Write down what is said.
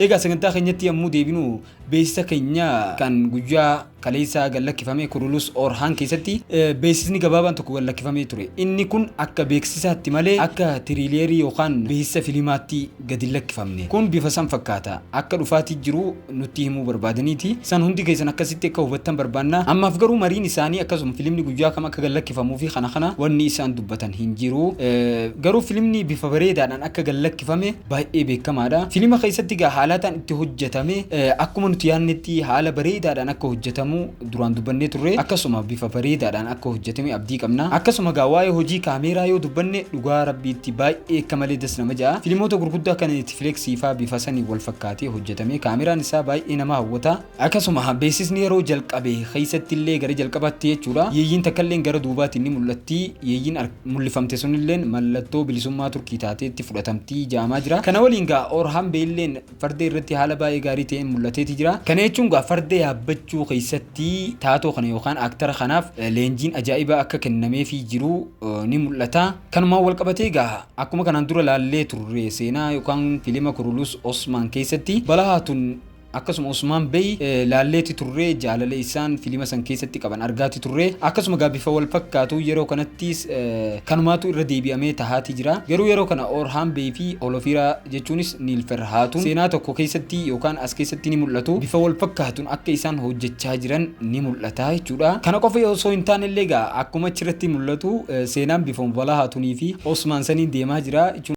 Egaa sagantaa keenyatti yommuu deebinu beeksisa keenya kan guyyaa kaleessaa gallakkifame Kurulus Orhaan keessatti beeksisni gabaabaan tokko gallakkifamee ture. Inni kun akka beeksisaatti malee akka tiriileerii yookaan beeksisa filimaatti gadi lakkifamne. Kun bifa san fakkaata. Akka dhufaatii jiru nutti himuu barbaadaniiti. San hundi keessan akkasitti akka hubattan barbaanna. Ammaaf garuu mariin isaanii akkasuma filimni guyyaa kam akka gallakkifamuu fi kana wanni isaan dubbatan hin jiru. Garuu filimni bifa bareedaadhaan akka gallakkifame baay'ee beekamaadha. Filima keessatti haalaataan itti hojjetame akkuma nuti yaadnetti haala bareedaadhaan akka hojjetamu duraan dubbannee turre akkasuma bifa bareedaadhaan akka hojjetame abdii qabna. Akkasuma waa'ee hojii kaameeraa yoo dubbanne dhugaa rabbiitti baay'ee akka malee das nama ja'a. Filimoota gurguddaa kan Netflix faa bifa sanii wal fakkaatee hojjetame kaameeraan isaa baay'ee nama hawwata. Akkasuma beeksisni yeroo jalqabe keessatti illee gara jalqabaatti jechuudha. Yeeyyiin takkalleen gara duubaatti ni mul'atti. Yeeyyiin mul'ifamte sunillee mallattoo bilisummaa Turkii taateetti fudhatamtii jaamaa jira. Kana waliin Orhaan beelleen farda irratti haala baay'ee gaarii ta'een mul'ateeti jira. Kana jechuun farda yaabbachuu keessatti taatoo kana yookaan aktara kanaaf leenjiin ajaa'ibaa akka kennameefii jiru ni mul'ata. Kanumaan wal qabatee akkuma kanaan dura laallee turre seenaa yookaan filima Kurulus Osmaan keessatti balahaatun akkasuma Osmaan Bey laalleeti turre jaalala isaan filima san keessatti qaban argaati turre akkasuma bifa wal fakkaatu yeroo kanatti kanumaatu irra deebi'amee tahaati jira. Garuu yeroo kana Orhaan Bey fi Olofiraa jechuunis Nilfer Haatun seenaa tokko keessatti yookaan as keessatti ni mul'atu. Bifa wal fakkaatuun akka isaan hojjechaa jiran ni mul'ata jechuudha. Kana qofa osoo hin taane illee akkuma achirratti mul'atu seenaan bifa Balahaatunii fi Osmaan saniin deemaa jira.